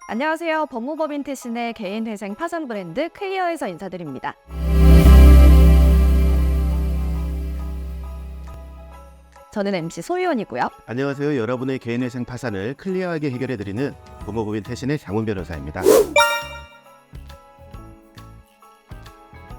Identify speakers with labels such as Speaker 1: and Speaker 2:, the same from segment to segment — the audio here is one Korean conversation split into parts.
Speaker 1: 안녕하세요. 법무법인 태신의 개인회생 파산 브랜드 클리어에서 인사드립니다. 저는 MC 소유원이고요.
Speaker 2: 안녕하세요. 여러분의 개인회생 파산을 클리어하게 해결해드리는 법무법인 태신의 장훈 변호사입니다.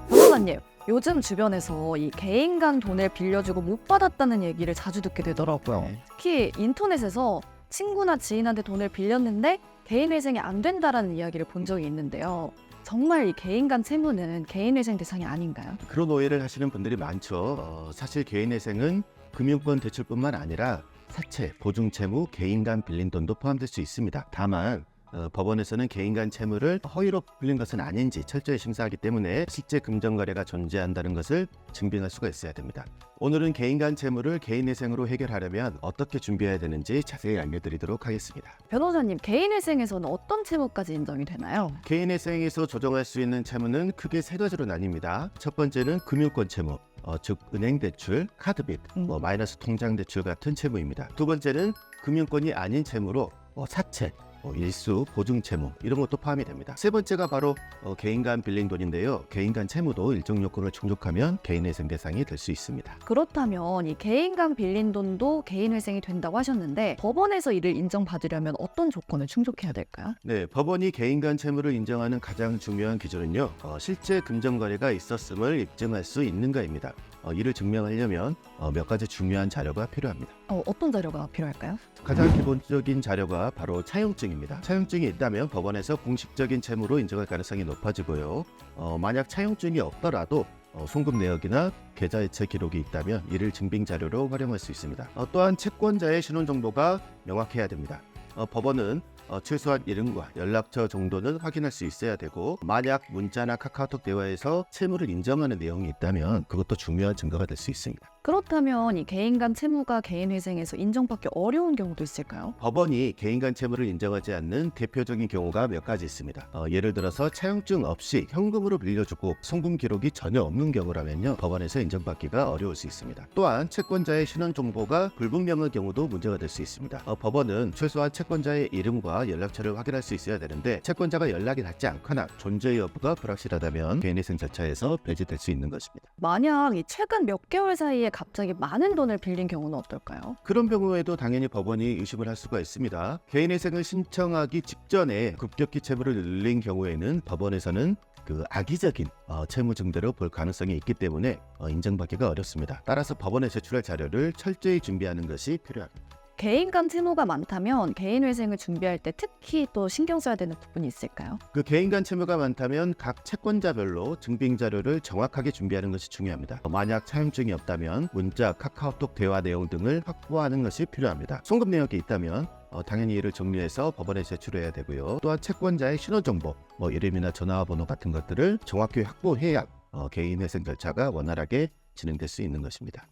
Speaker 1: 변호사님, 요즘 주변에서 이 개인 간 돈을 빌려주고 못 받았다는 얘기를 자주 듣게 되더라고요.
Speaker 2: 네.
Speaker 1: 특히 인터넷에서 친구나 지인한테 돈을 빌렸는데 개인회생이 안 된다라는 이야기를 본 적이 있는데요. 정말 이 개인 간 채무는 개인회생 대상이 아닌가요?
Speaker 2: 그런 오해를 하시는 분들이 많죠. 사실 개인회생은 금융권 대출뿐만 아니라 사채, 보증채무, 개인 간 빌린 돈도 포함될 수 있습니다. 다만 법원에서는 개인 간 채무를 허위로 빌린 것은 아닌지 철저히 심사하기 때문에 실제 금전거래가 존재한다는 것을 증빙할 수가 있어야 됩니다. 오늘은 개인 간 채무를 개인회생으로 해결하려면 어떻게 준비해야 되는지 자세히 알려드리도록 하겠습니다.
Speaker 1: 변호사님, 개인회생에서는 어떤 채무까지 인정이 되나요?
Speaker 2: 개인회생에서 조정할 수 있는 채무는 크게 세 가지로 나뉩니다. 첫 번째는 금융권 채무, 즉 은행 대출, 카드빚, 마이너스 통장 대출 같은 채무입니다. 두 번째는 금융권이 아닌 채무로 사채, 일수, 보증 채무 이런 것도 포함이 됩니다. 세 번째가 바로 개인 간 빌린 돈인데요. 개인 간 채무도 일정 요건을 충족하면 개인회생 대상이 될 수 있습니다.
Speaker 1: 그렇다면 이 개인 간 빌린 돈도 개인회생이 된다고 하셨는데 법원에서 이를 인정받으려면 어떤 조건을 충족해야 될까요?
Speaker 2: 네, 법원이 개인 간 채무를 인정하는 가장 중요한 기준은요. 실제 금전거래가 있었음을 입증할 수 있는가입니다. 이를 증명하려면 몇 가지 중요한 자료가 필요합니다.
Speaker 1: 어떤 자료가 필요할까요?
Speaker 2: 가장 기본적인 자료가 바로 차용증입니다. 차용증이 있다면 법원에서 공식적인 채무로 인정할 가능성이 높아지고요. 만약 차용증이 없더라도 송금 내역이나 계좌이체 기록이 있다면 이를 증빙 자료로 활용할 수 있습니다. 또한 채권자의 신원 정보가 명확해야 됩니다. 법원은 최소한 이름과 연락처 정도는 확인할 수 있어야 되고, 만약 문자나 카카오톡 대화에서 채무를 인정하는 내용이 있다면 그것도 중요한 증거가 될 수 있습니다.
Speaker 1: 그렇다면 이 개인 간 채무가 개인회생에서 인정받기 어려운 경우도 있을까요?
Speaker 2: 법원이 개인 간 채무를 인정하지 않는 대표적인 경우가 몇 가지 있습니다. 예를 들어서 차용증 없이 현금으로 빌려주고 송금 기록이 전혀 없는 경우라면요, 법원에서 인정받기가 어려울 수 있습니다. 또한 채권자의 신원 정보가 불분명한 경우도 문제가 될 수 있습니다. 법원은 최소한 채권자의 이름과 연락처를 확인할 수 있어야 되는데, 채권자가 연락이 닿지 않거나 존재 여부가 불확실하다면 개인회생 절차에서 배제될 수 있는 것입니다.
Speaker 1: 만약 이 최근 몇 개월 사이에 갑자기 많은 돈을 빌린 경우는 어떨까요?
Speaker 2: 그런 경우에도 당연히 법원이 의심을 할 수가 있습니다. 개인회생을 신청하기 직전에 급격히 채무를 늘린 경우에는 법원에서는 악의적인 채무 증대로 볼 가능성이 있기 때문에 인정받기가 어렵습니다. 따라서 법원에 제출할 자료를 철저히 준비하는 것이 필요합니다.
Speaker 1: 개인 간 채무가 많다면 개인회생을 준비할 때 특히 또 신경 써야 되는 부분이 있을까요?
Speaker 2: 개인 간 채무가 많다면 각 채권자별로 증빙 자료를 정확하게 준비하는 것이 중요합니다. 만약 차용증이 없다면 문자, 카카오톡 대화 내용 등을 확보하는 것이 필요합니다. 송금 내역이 있다면 당연히 이를 정리해서 법원에 제출해야 되고요. 또한 채권자의 신원 정보, 이름이나 전화번호 같은 것들을 정확히 확보해야 개인회생 절차가 원활하게 진행될 수 있는 것입니다.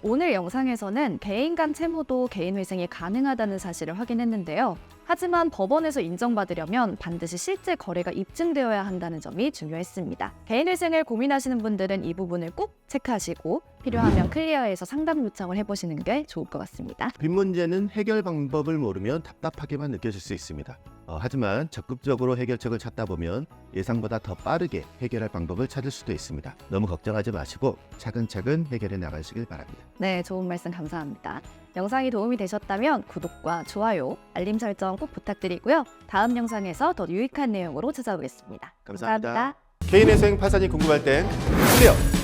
Speaker 1: 오늘 영상에서는 개인 간 채무도 개인회생이 가능하다는 사실을 확인했는데요. 하지만 법원에서 인정받으려면 반드시 실제 거래가 입증되어야 한다는 점이 중요했습니다. 개인회생을 고민하시는 분들은 이 부분을 꼭 체크하시고 필요하면 클리어에서 상담 요청을 해보시는 게 좋을 것 같습니다.
Speaker 2: 빚 문제는 해결 방법을 모르면 답답하게만 느껴질 수 있습니다. 하지만 적극적으로 해결책을 찾다 보면 예상보다 더 빠르게 해결할 방법을 찾을 수도 있습니다. 너무 걱정하지 마시고 차근차근 해결해 나가시길 바랍니다.
Speaker 1: 네, 좋은 말씀 감사합니다. 영상이 도움이 되셨다면 구독과 좋아요, 알림 설정 꼭 부탁드리고요. 다음 영상에서 더 유익한 내용으로 찾아오겠습니다.
Speaker 2: 감사합니다. 개인회생 파산이 궁금할 땐 클리어!